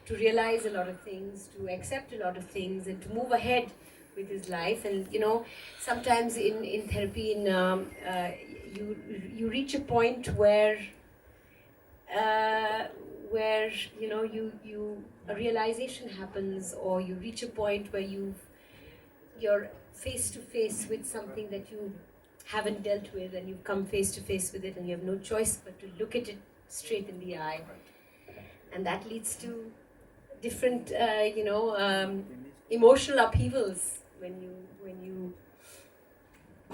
to realize a lot of things, to accept a lot of things, and to move ahead with his life. And sometimes in therapy, you reach a point uh, where you a realization happens, or you reach a point where you're face to face with something that you haven't dealt with, and you come face to face with it, and you have no choice but to look at it straight in the eye, and that leads to different emotional upheavals when you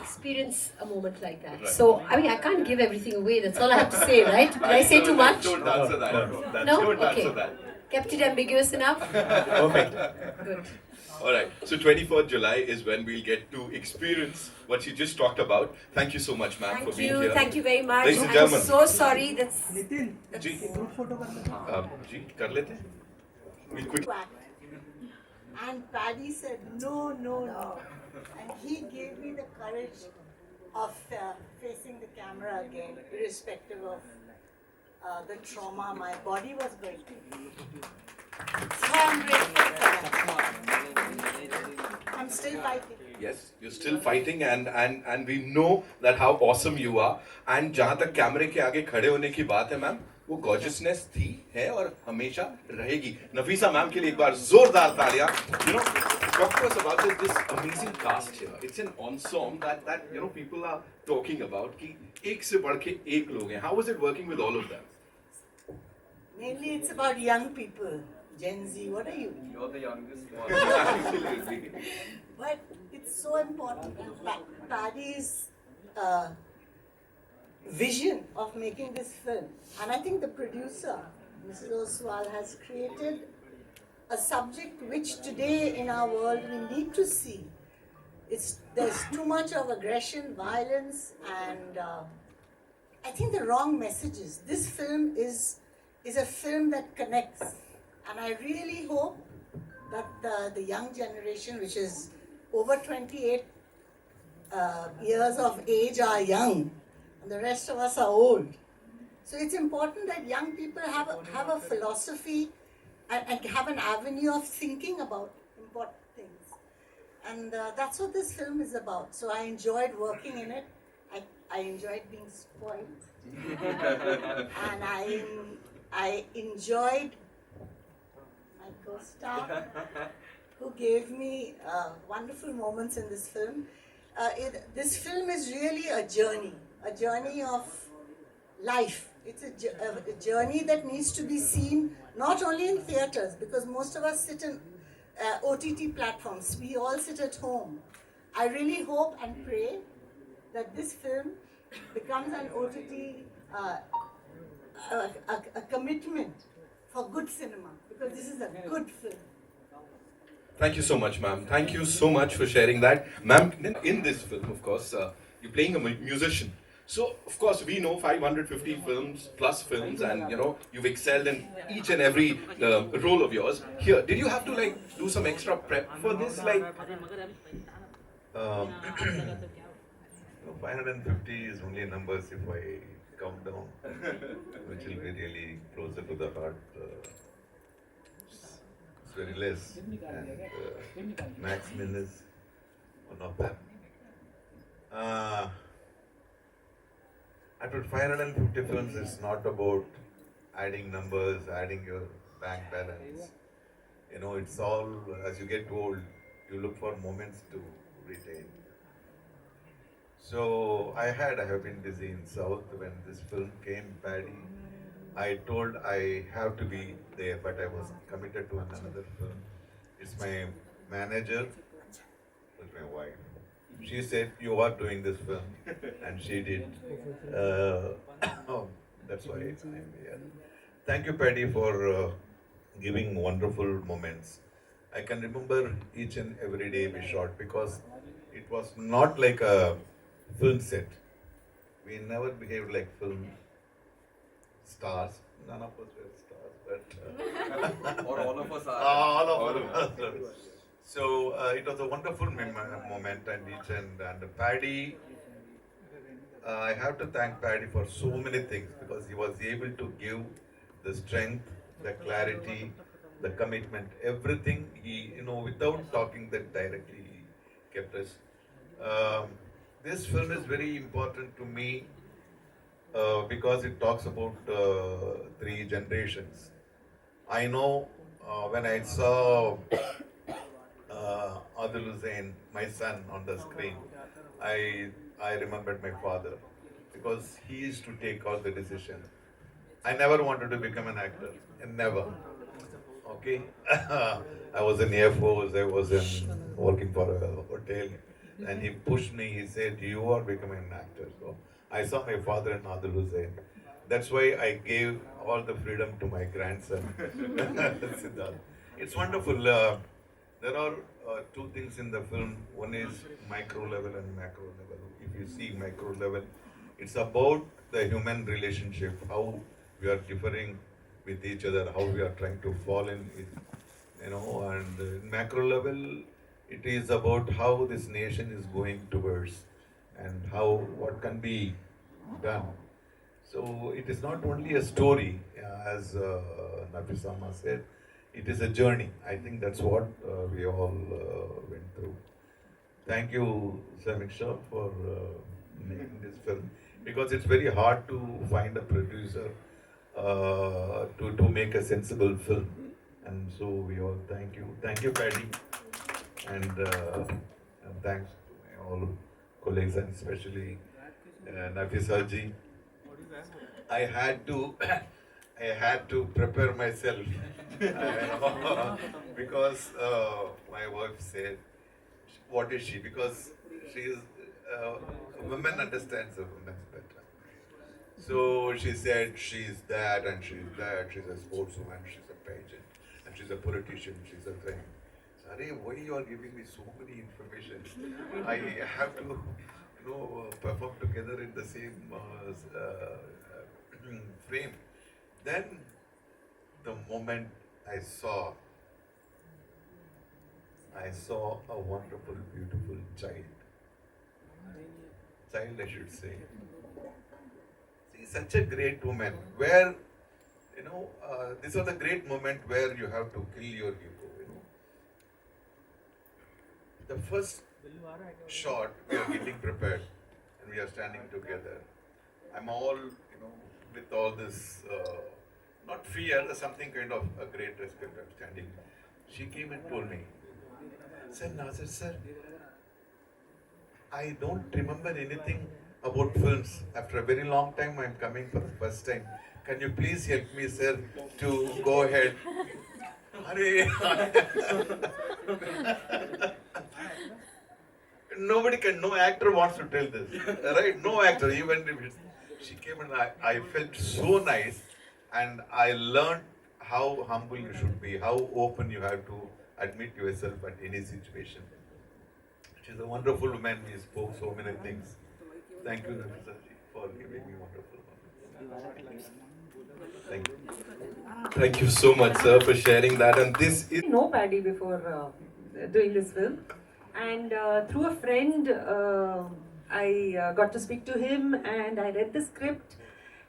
experience a moment like that. Right. So I mean, I can't give everything away. That's all I have to say, right? Did I say too much? Don't answer that. No? Don't Okay. answer that. Kept it ambiguous enough? Perfect. Good. All right. So 24th July is when we'll get to experience what you just talked about. Thank you so much, ma'am, for being here. Thank you very much. Ladies and I'm gentlemen. so sorry. That's जी जी कर लेते हैं? We'll quick. And Paddy said, no, no, no. And he gave me the courage of facing the camera again, irrespective of the trauma my body was going through. So I'm grateful for that. I'm still fighting. Yes, you're still fighting, and we know that how awesome you are. And जहाँ तक कैमरे के आगे खड़े होने की बात है मैम, वो gorgeousness थी, है और हमेशा रहेगी. नफीसा मैम के लिए एक बार जोरदार तालियां. Talk to us about this amazing cast here. It's an ensemble that people are talking about कि एक से बढ़ के एक लोग हैं. How was it working with all of them? Mainly it's about young people. Gen Z, what are you? You're the youngest one. Absolutely. But it's so important. Paddy's vision of making this film, and I think the producer, Mrs. Oswal, has created a subject which today in our world we need to see. There's too much of aggression, violence, and I think the wrong messages. This film is a film that connects, and I really hope that the young generation, which is over 28 years of age, are young, and the rest of us are old. So it's important that young people have a philosophy and have an avenue of thinking about important things. And that's what this film is about. So I enjoyed working in it. I enjoyed being spoiled. And I enjoyed my co-star, who gave me wonderful moments in this film. This film is really a journey of life. It's a journey that needs to be seen not only in theatres, because most of us sit in OTT platforms. We all sit at home. I really hope and pray that this film becomes an OTT, a commitment for good cinema, because this is a good film. Thank you so much, ma'am. Thank you so much for sharing that. Ma'am, in this film, of course, you're playing a musician. So, of course, we know 550 plus films, and you've excelled in each and every role of yours. Here, did you have to do some extra prep for this? 550 is only numbers if I count down, which will be really closer to the heart. It's very less, and Max Min is one of them. After 550 films, it's not about adding numbers, adding your bank balance. It's all, as you get old, you look for moments to retain. So I have been busy in South when this film came, Paddy. I told I have to be there, but I was committed to another film. It's my manager, with my wife. She said, you are doing this film, and she did. That's why I'm here. Thank you, Paddy, for giving wonderful moments. I can remember each and every day we shot, because it was not like a film set. We never behaved like film stars. None of us were stars, but Or all of us are. all of us. So it was a wonderful moment, and Paddy. I have to thank Paddy for so many things, because he was able to give the strength, the clarity, the commitment, everything he, without talking that directly, he kept us. Um, this film is very important to me because it talks about three generations. I know when I saw Adil Hussain, my son, on the screen, I remembered my father because he used to take all the decisions. I never wanted to become an actor, and never. Okay, I was in Air Force. I was in working for a hotel, and he pushed me. He said, "You are becoming an actor." So I saw my father in Adil Hussain. That's why I gave all the freedom to my grandson, Siddharth. It's wonderful. There are two things in the film. One is micro level and macro level. If you see micro level, it's about the human relationship, how we are differing with each other, how we are trying to fall in with, and macro level, it is about how this nation is going towards and how what can be done. So it is not only a story, as Nafisama said, it is a journey. I think that's what we all went through. Thank you, Samiksha, for making this film, because it's very hard to find a producer to make a sensible film. And so we all thank you. Thank you, Paddy. And thanks to my all colleagues, and especially Nafisa ji. I had to I had to prepare myself because my wife said, "What is she?" Because she is a woman understands a woman better. So she said she's that and she's that. She's a sportswoman. She's a pageant, and she's a politician. She's a thing. Sorry, why you are giving me so many information? I have to, perform together in the same frame. Then, the moment I saw a wonderful, beautiful child. Child, I should say. See, such a great woman. Where, these are the great moment where you have to kill your ego. The first shot, we are getting prepared, and we are standing together. I'm all, with all this, not fear, something kind of a great respect. I'm standing. She came and told me, "Sir, Nazir, sir, I don't remember anything about films. After a very long time, I'm coming for the first time. Can you please help me, sir, to go ahead?" Nobody can, no actor wants to tell this, right? No actor, even if it's, she came and I felt so nice, and I learned how humble you should be, how open you have to admit yourself at any situation. She's a wonderful woman. We spoke so many things. Thank you, Nafisa ji, for giving me wonderful moments. Thank you. Thank you so much, sir, for sharing that. And this is know Paddy before doing this film, and through a friend, I got to speak to him, and I read the script,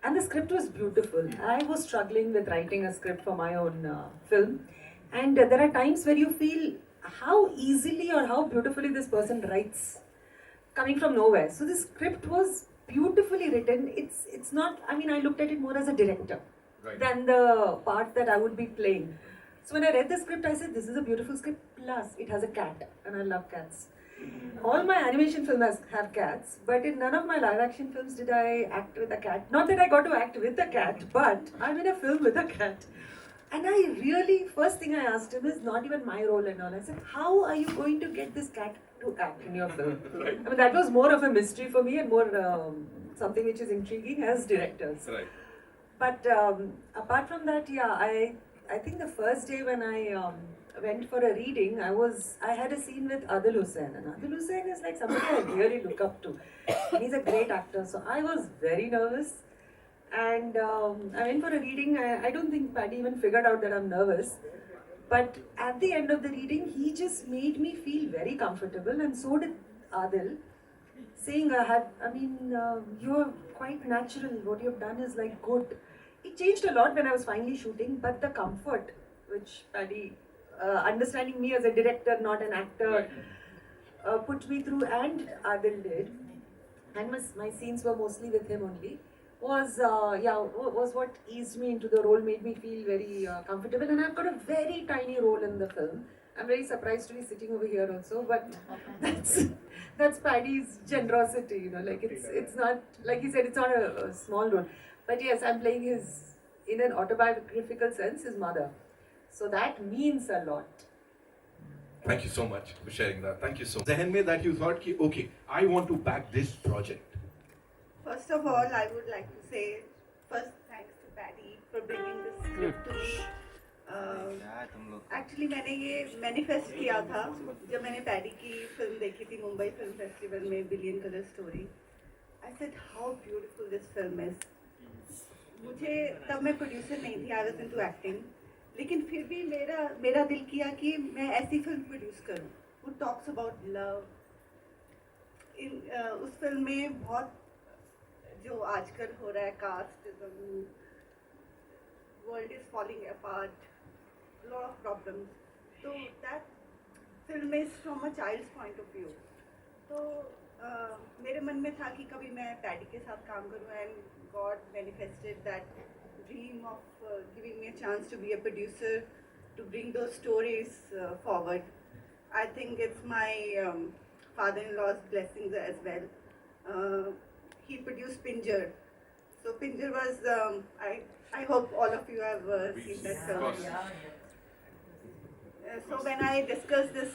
and the script was beautiful. I was struggling with writing a script for my own film, and there are times where you feel how easily or how beautifully this person writes, coming from nowhere. So the script was beautifully written. It's not. I mean, I looked at it more as a director than the part that I would be playing. So when I read the script, I said, "This is a beautiful script. Plus, it has a cat, and I love cats." All my animation films have cats, but in none of my live-action films did I act with a cat. Not that I got to act with a cat, but I'm in a film with a cat. And I really, first thing I asked him is not even my role and all. I said, "How are you going to get this cat to act in your film?" Right. I mean, that was more of a mystery for me and more something which is intriguing as directors. right. But apart from that, yeah, I think the first day when I went for a reading, I had a scene with Adil Hussain, and Adil Hussain is like somebody I really look up to. And he's a great actor, so I was very nervous. And I went for a reading. I don't think Paddy even figured out that I'm nervous. But at the end of the reading, he just made me feel very comfortable, and so did Adil, saying, "You're quite natural. What you've done is like good." It changed a lot when I was finally shooting, but the comfort which Paddy, understanding me as a director, not an actor, put me through, and Adil did, and my scenes were mostly with him only, was what eased me into the role, made me feel very comfortable, and I've got a very tiny role in the film. I'm very surprised to be sitting over here also, but that's Paddy's generosity, you know, like it's not, like he said, it's not a small role. But yes, I'm playing his, in an autobiographical sense, his mother. So that means a lot. Thank you so much for sharing that. Thank you so much. Zehen mein that you thought ki, okay, I want to back this project. First of all, I would like to say first thanks to Paddy for bringing this script to me. Actually मैंने ये manifest किया था जब मैंने paddy की film देखी थी Mumbai film festival में billion colour story. I said how beautiful this film is. मुझे तब मैं प्रोड्यूसर नहीं थी, I was into acting, लेकिन फिर भी मेरा दिल किया कि मैं ऐसी फिल्म प्रोड्यूस करूं who talks about love. उस फिल्म में बहुत जो आजकल हो रहा है casteism, world is falling apart, lot of problems. So that film is from a child's point of view. तो मेरे मन में था कि कभी मैं पैडी के साथ काम करूँ, and God manifested that dream of giving me a chance to be a producer to bring those stories forward. I think it's my father-in-law's blessings as well. He produced Pinjar. So Pinjar was, I hope all of you have seen that film. So when I discussed this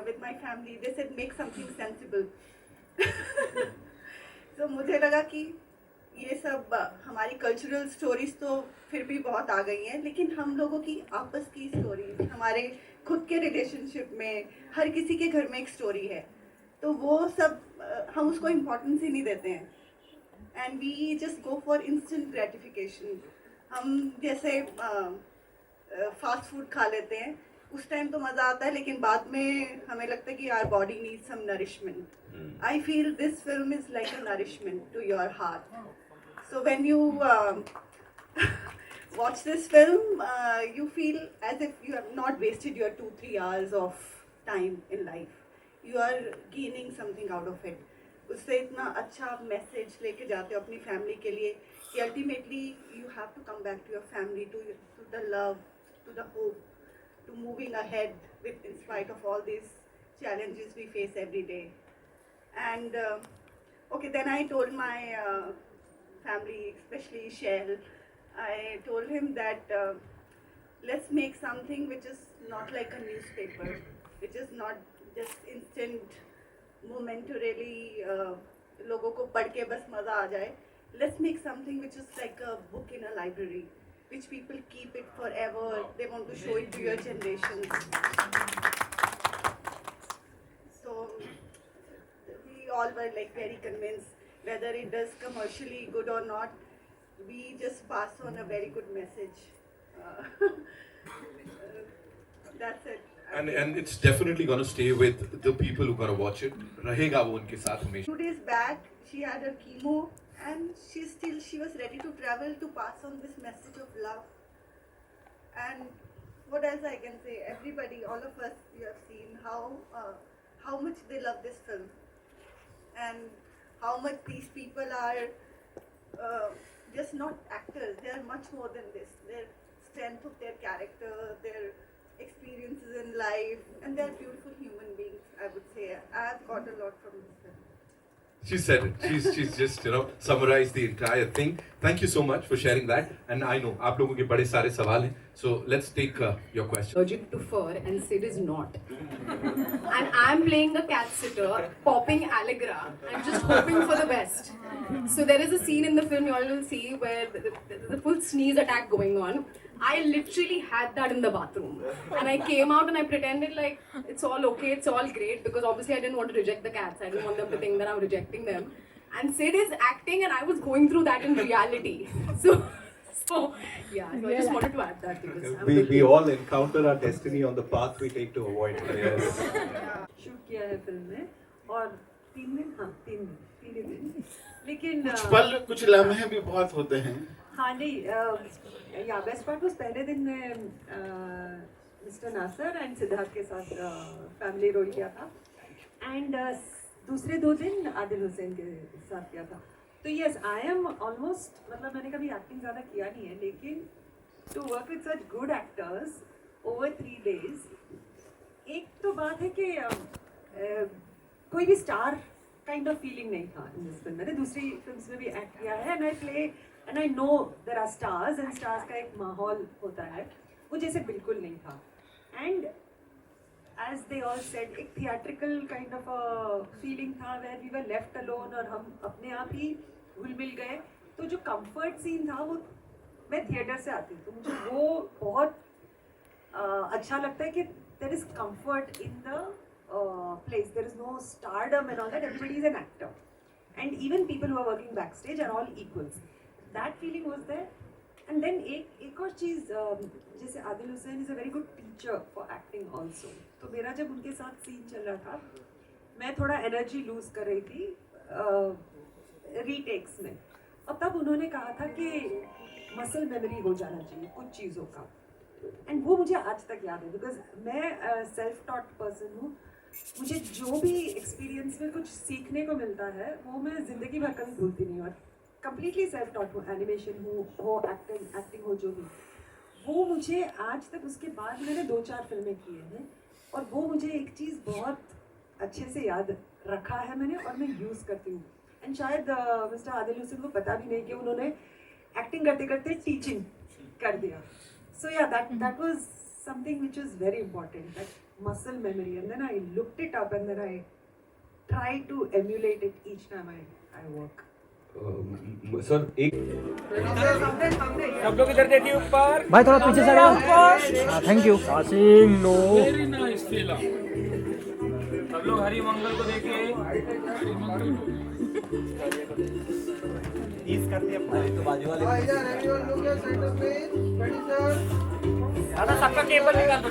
with my family, they said make something sensible. So मुझे लगा कि ये सब हमारी cultural stories तो फिर भी बहुत आ गई हैं, लेकिन हम लोगों की आपस की स्टोरीज, हमारे खुद के रिलेशनशिप में हर किसी के घर में एक स्टोरी है, तो वो सब हम उसको इम्पोर्टेंस ही नहीं देते हैं. And we just go for instant gratification. हम जैसे फास्ट फूड खा लेते हैं, उस टाइम तो मज़ा आता है, लेकिन बाद में हमें लगता है कि our body needs some nourishment. I feel this film is like a nourishment to your heart. So when you watch this film, you feel as if you have not wasted your 2-3 hours of time in life. You are gaining something out of it. उससे इतना अच्छा message लेके जाते हो अपनी family के लिए कि ultimately you have to come back to your family, to the love, to the hope, to moving ahead with in spite of all this challenges we face every day. And okay, then I told my family, especially Shell, I told him that let's make something which is not like a newspaper, which is not just instant, momentarily लोगों को पढ़ के बस मज़ा आ जाए. Let's make something which is like a book in a library, which people keep it forever. They want to show it to your generations. So we all were like very convinced, whether it does commercially good or not, we just pass on a very good message. That's it. And it's definitely going to stay with the people who are going to watch it. रहेगा वो उनके साथ हमेशा. 2 days back, she had her chemo, and she was ready to travel to pass on this message of love. And what else I can say? Everybody, all of us, you have seen how much they love this film, and how much these people are just not actors. They are much more than this. Their strength of their character, their experiences in life, and they are beautiful human beings, I would say. I have got a lot from this film. She said it. She's just summarized the entire thing. Thank you so much for sharing that. And I know आप लोगों के बड़े सारे सवाल हैं. So let's take your question. Allergic to fur and Sid is not. And I'm playing a cat sitter, popping Allegra and just hoping for the best. So there is a scene in the film you all will see where the full sneeze attack going on. I literally had that in the bathroom. And I came out and I pretended like it's all okay, it's all great, because obviously I didn't want to reject the cats. I didn't want them to think that I'm rejecting them. And Sid is acting and I was going through that in reality. So yeah, so I just wanted to add that because we all encounter our destiny on the path we take to avoid. Yes. Shoot किया है film में, और 3 दिन, हाँ 3 दिन, लेकिन कुछ पल कुछ लम्हे भी बहुत होते हैं हाँ नहीं या बेस्ट पार्ट उस पहले दिन में मिस्टर नासर एंड सिद्धार्थ के साथ फैमिली रोल किया था एंड दूसरे 2 दिन आदिल हुसैन के साथ किया था. तो यस आई एम ऑलमोस्ट मतलब मैंने कभी एक्टिंग ज़्यादा किया नहीं है लेकिन to work with such good actors over 3 days एक तो बात है कि कोई भी स्टार काइंड ऑफ फीलिंग नहीं था इन दिस फिल्म. मैंने दूसरी फिल्म्स में भी एक्ट किया है and I play and I know there are stars and stars का एक माहौल होता है वो जैसे बिल्कुल नहीं था. And as they all said एक theatrical kind of a feeling था where we were left alone और हम अपने आप ही घुल मिल गए. तो जो कंफर्ट सीन था वो मैं थिएटर से आती हूँ तो मुझे वो बहुत अच्छा लगता है कि there is comfort in the place. There is no stardom and all that. Everybody is an actor, and even people who are working backstage are all equals. That feeling was there. And then एक और चीज़ जैसे Adil Hussain is a very good teacher for acting also. तो मेरा जब उनके साथ scene चल रहा था मैं थोड़ा एनर्जी लूज कर रही थी रीटेक्स में और तब उन्होंने कहा था कि मसल मेमोरी हो जाना चाहिए कुछ चीज़ों का. एंड वो मुझे आज तक याद है बिकॉज मैं सेल्फ टॉट पर्सन हूँ. मुझे जो भी एक्सपीरियंस में कुछ सीखने को मिलता है वो मैं ज़िंदगी भर कभी भूलती नहीं. और कम्प्लीटली सेल्फ टॉट हूँ. एनिमेशन हो एक्टिंग हो जो भी वो मुझे आज तक उसके बाद मैंने 2-4 फिल्में की हैं और वो मुझे एक चीज़ बहुत अच्छे से याद रखा है मैंने और मैं यूज़ करती हूँ. एंड शायद मिस्टर आदिल हुसैन को पता भी नहीं कि उन्होंने एक्टिंग करते करते टीचिंग कर दिया. So yeah, that was something which was very important, that muscle memory. And then I looked it up and then I tried to emulate it each time I work. Sir एक सब लोग इधर देखिए ऊपर. भाई थोड़ा पीछे से आओ. Thank you. Asim no. Very nice film. सब लोग हरि मंगल को देखिए. हरि मंगल को. टीज करते हैं अपना तो बाजू वाले. दादा सबका केबल निकाल दो.